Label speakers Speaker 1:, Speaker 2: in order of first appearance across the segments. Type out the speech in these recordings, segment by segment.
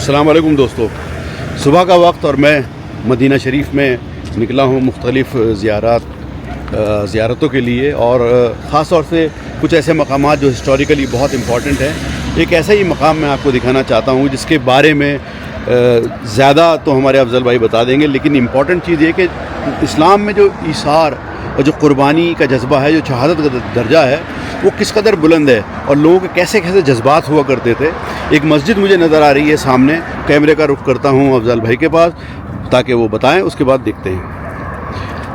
Speaker 1: अस्सलाम वालेकुम दोस्तों, सुबह का वक्त और मैं मदीना शरीफ में निकला हूँ मुख्तलिफ़ ज़ियारतों के लिए और ख़ास तौर से कुछ ऐसे मकामात जो हिस्टोरिकली बहुत इम्पॉर्टेंट हैं। एक ऐसा ही मकाम मैं आपको दिखाना चाहता हूँ जिसके बारे में ज़्यादा तो हमारे अफजल भाई बता देंगे, लेकिन इम्पॉर्टेंट चीज़ ये कि इस्लाम में जो ईसार और जो कुर्बानी का जज्बा है, जो शहादत का दर्जा है, वो किस कदर बुलंद है और लोगों के कैसे कैसे जज्बात हुआ करते थे। एक मस्जिद मुझे नज़र आ रही है सामने, कैमरे का रुख करता हूँ अफजल भाई के पास ताकि वो बताएं, उसके बाद देखते हैं।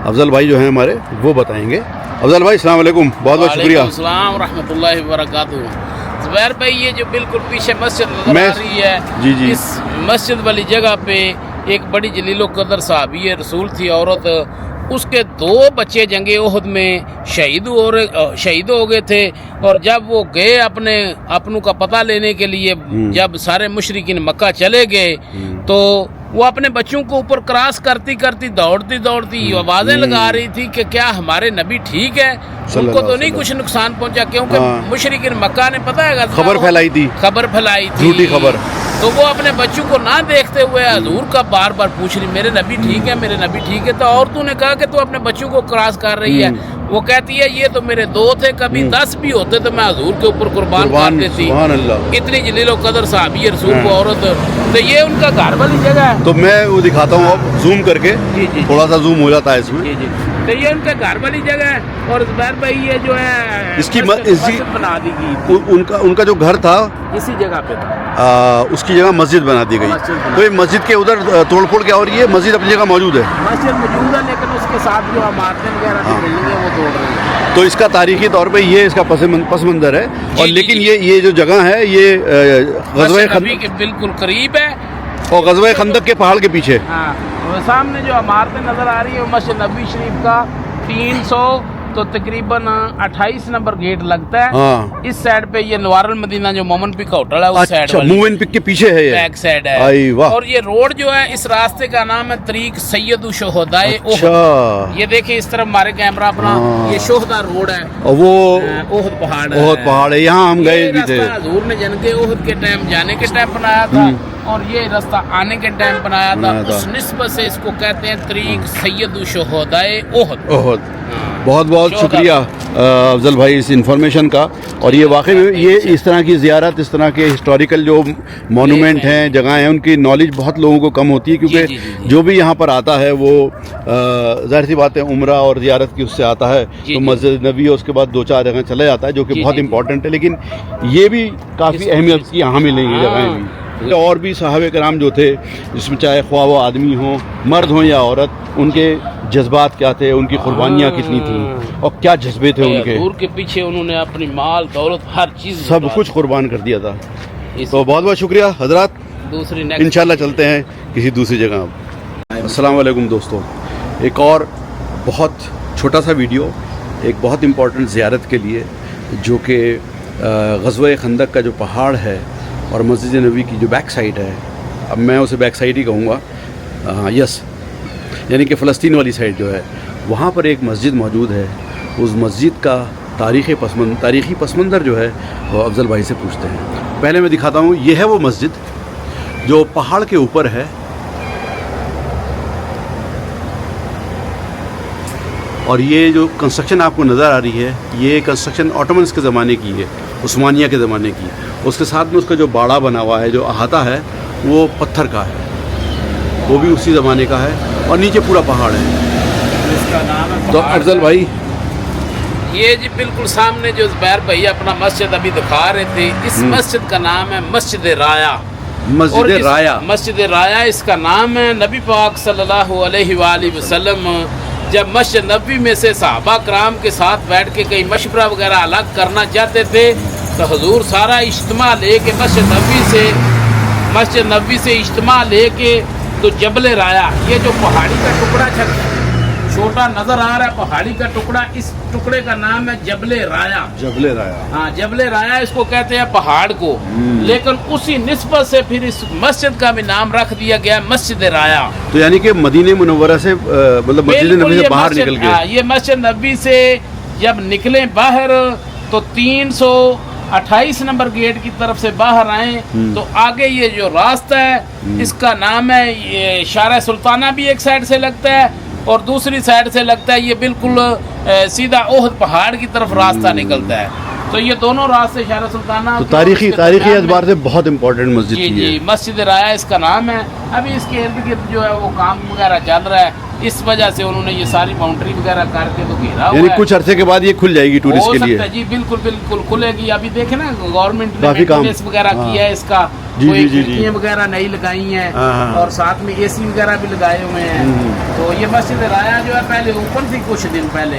Speaker 1: अफजल भाई जो हैं हमारे वो बताएंगे। अफजल भाई अस्सलाम वालेकुम, बहुत बहुत शुक्रिया।
Speaker 2: अस्सलाम रहमतुल्लाहि व बरकातुहू। ज़ुबैर भाई, ये जो बिल्कुल पीछे मस्जिद नज़र आ रही है,
Speaker 1: जी जी,
Speaker 2: इस मस्जिद वाली जगह पे एक बड़ी जलीलो कदर सहाबी रसूल थी औरत, उसके 2 बच्चे जंगे ओहद में शहीद हो गए थे। और जब वो गए अपनों का पता लेने के लिए, जब सारे मुशरिकीन मक्का चले गए, तो वो अपने बच्चों को ऊपर क्रॉस करती करती दौड़ती आवाज़ें लगा रही थी कि क्या हमारे नबी ठीक है, उनको तो नहीं कुछ नुकसान पहुंचा, क्योंकि मुशरिकीन मक्का ने पता है
Speaker 1: खबर फैलाई थी, झूठी खबर।
Speaker 2: तो वो अपने बच्चों को ना देखते हुए हजूर का बार बार पूछ रही, मेरे नबी ठीक है, मेरे नबी ठीक है। तो औरतों ने कहा कि तू अपने बच्चों को क्रॉस कर रही है। वो कहती है ये तो मेरे 2 थे, कभी 10 भी होते तो मैं हजूर के ऊपर कुर्बान कर देती। इतनी जलीलो कदर सहाबी रसूल को औरत। तो ये उनका घर वाली जगह है।
Speaker 1: तो मैं वो दिखाता हूँ अब जूम करके, थोड़ा सा जूम हो जाता है इसमें।
Speaker 2: तो ये उनका घर वाली जगह है। और ज़ुबैर भाई ये जो है
Speaker 1: इसकी
Speaker 2: मस्जिद बना दी गई,
Speaker 1: उनका जो घर था
Speaker 2: इसी जगह पे था,
Speaker 1: उसकी जगह मस्जिद बना दी गई। तो ये मस्जिद के उधर तोड़फोड़ क्या हो रही है? मस्जिद अपनी जगह मौजूद है,
Speaker 2: मस्जिद मौजूद है, लेकिन उसके साथ जो इमारतें वगैरह की बिल्डिंग है वो तोड़ रही है।
Speaker 1: तो इसका तारीखी तौर पे ये इसका पस मंज़र है। और लेकिन ये जो जगह है ये ग़ज़वा
Speaker 2: खंदक के बिल्कुल करीब है
Speaker 1: और ग़ज़वा खंदक के पहाड़ के पीछे।
Speaker 2: हाँ, और सामने जो इमारतें नज़र आ रही है मस्जिद नबी शरीफ का 300 तो तकरीबन 28 नंबर गेट लगता है।
Speaker 1: हाँ।
Speaker 2: इस साइड पे ये नवारुल मदीना जो मोमन पिक का होटल है उस साइड वाली
Speaker 1: मूव एंड पिक के पीछे है, ये
Speaker 2: बैक साइड है। और ये रोड जो है, इस रास्ते का नाम है तरीक सैयद शुहदाए ओहद। ये देखिए इस तरफ हमारे कैमरा अपना, ये शोहदा रोड है और वो ओहद पहाड़ है। यहाँ हम गए भी थे। हजूर ने जंगे ओहद के टाइम जाने के टाइम बनाया था और ये रास्ता आने के टाइम बनाया था। उस निस्बत से इसको कहते हैं तरीक सैयद शुहदाए ओहद।
Speaker 1: बहुत बहुत शुक्रिया अफजल भाई इस इंफॉर्मेशन का। और ये वाकई में ये इस तरह की ज़ियारत, इस तरह के हिस्टोरिकल जो मोनूमेंट हैं, जगहें हैं, उनकी नॉलेज बहुत लोगों को कम होती है, क्योंकि जो भी यहाँ पर आता है वो ज़ाहिर सी बात है उम्रा और ज़ियारत की उससे आता है, तो मस्जिद नबी और उसके बाद 2-4 जगह चला जाता है, जो कि बहुत इंपॉर्टेंट है। लेकिन ये भी काफ़ी अहमियत की यहाँ मिलेंगी जगहें भी। और भी सहाबे कराम जो थे, जिसमें चाहे ख्वाह वो आदमी हों, मर्द हों या औरत, उनके जज्बात क्या थे, उनकी कुर्बानियाँ कितनी थी और क्या जज्बे थे उनके।
Speaker 2: हजूर के पीछे उन्होंने अपनी माल दौलत हर चीज़
Speaker 1: सब कुछ कुर्बान कर दिया था। तो बहुत बहुत शुक्रिया हजरात, इंशाल्लाह चलते हैं किसी दूसरी जगह। अस्सलाम वालेकुम दोस्तों, एक और बहुत छोटा सा वीडियो एक बहुत इम्पोर्टेंट ज़ियारत के लिए, जो कि ग़ज़वा खंदक का जो पहाड़ है और मस्जिद नबी की जो बैक साइड है, अब मैं उसे बैक साइड ही कहूँगा, यस, यानी कि फ़लस्तीन वाली साइड जो है, वहाँ पर एक मस्जिद मौजूद है। उस मस्जिद का तारीख़ी पसमंज़र जो है वो अफजल भाई से पूछते हैं। पहले मैं दिखाता हूँ, ये है वो मस्जिद जो पहाड़ के ऊपर है। और ये जो कंस्ट्रक्शन आपको नज़र आ रही है, ये कंस्ट्रक्शन ऑटोमन्स के ज़माने की है, उस्मानिया के ज़माने की। उसके साथ में उसका जो बाड़ा बना हुआ है, जो अहाता है, वो पत्थर का है, वो भी उसी ज़माने का है। और नीचे पूरा पहाड़ है।
Speaker 2: इसका नाम है
Speaker 1: तो अफजल भाई,
Speaker 2: ये जी बिल्कुल सामने जो ज़ुबैर भाई अपना मस्जिद अभी दिखा रहे थे, इस मस्जिद का नाम है मस्जिद राया। मस्जिद राया इसका नाम है। नबी पाक सल्लल्लाहु अलैहि वसल्लम जब मस्जिद नबी में से सहाबा कराम के साथ बैठ के कई मशवरा वगैरह अलग करना चाहते थे, तो हजूर सारा इज्तिमा लेके मस्जिद नबी से इज्तिमा लेके तो जबल राया, ये जो पहाड़ी का टुकड़ा छोटा नजर आ रहा है, पहाड़ी का टुकड़ा, इस टुकड़े का नाम है जबल राया। हाँ, जबल राया इसको कहते हैं पहाड़ को। लेकिन उसी निस्बत से फिर इस मस्जिद का भी नाम रख दिया गया मस्जिद राया।
Speaker 1: तो यानी कि मदीने मुनव्वरा से, मतलब मस्जिद नबी से बाहर निकल गए।
Speaker 2: ये मस्जिद नबी से जब निकले बाहर तो 28 नंबर गेट की तरफ से बाहर आए तो आगे ये जो रास्ता है इसका नाम है ये शारा सुल्ताना भी एक साइड से लगता है और दूसरी साइड से लगता है ये बिल्कुल सीधा ओहद पहाड़ की तरफ रास्ता निकलता है। तो ये दोनों रास्ते शारा सुल्ताना
Speaker 1: तो तारीखी एतबार से बहुत इम्पोर्टेंट मस्जिद
Speaker 2: जी
Speaker 1: है।
Speaker 2: जी, मस्जिद राया इसका नाम है। अभी इसके इर्द गिर्द जो है वो काम वगैरह चल रहा है, इस वजह से उन्होंने ये सारी बाउंड्री वगैरह करके तो घेरा हुआ
Speaker 1: यानी
Speaker 2: है।
Speaker 1: कुछ अरसे के बाद ये खुल जाएगी टूरिस्ट
Speaker 2: हो
Speaker 1: के
Speaker 2: सकता
Speaker 1: लिए।
Speaker 2: है जी, बिल्कुल बिल्कुल खुलेगी। अभी देखे ना गवर्नमेंट ने
Speaker 1: काफी काम
Speaker 2: मेंटेनेंस वगैरह किया है इसका,
Speaker 1: जी,
Speaker 2: कोई
Speaker 1: जी, जी, जी।
Speaker 2: खिड़कियां वगैरह नई लगाई हैं
Speaker 1: हाँ।
Speaker 2: और साथ में एसी वगैरह भी लगाए हुए हैं। तो ये मस्जिद राया जो है पहले ओपन थी कुछ दिन पहले,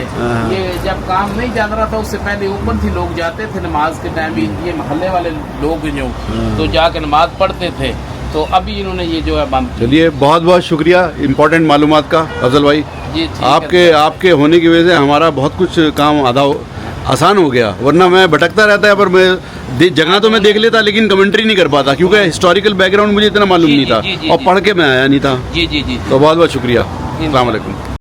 Speaker 2: ये जब काम नहीं चल रहा था उससे पहले ओपन थी, लोग जाते थे नमाज के टाइम भी, ये मोहल्ले वाले लोग जो तो जाके नमाज पढ़ते थे। तो अभी इन्होंने ये जो है बंद।
Speaker 1: चलिए बहुत बहुत शुक्रिया इम्पोर्टेंट मालूमात का अफजल भाई।
Speaker 2: जी ठीक है।
Speaker 1: आपके होने की वजह से हमारा बहुत कुछ काम आसान हो गया, वरना मैं भटकता रहता है। पर मैं जगह तो मैं देख लेता लेकिन कमेंट्री नहीं कर पाता क्योंकि हिस्टोरिकल बैकग्राउंड मुझे इतना मालूम नहीं था और पढ़ के मैं आया नहीं था।
Speaker 2: जी जी जी,
Speaker 1: तो बहुत बहुत शुक्रिया। अस्सलाम वालेकुम।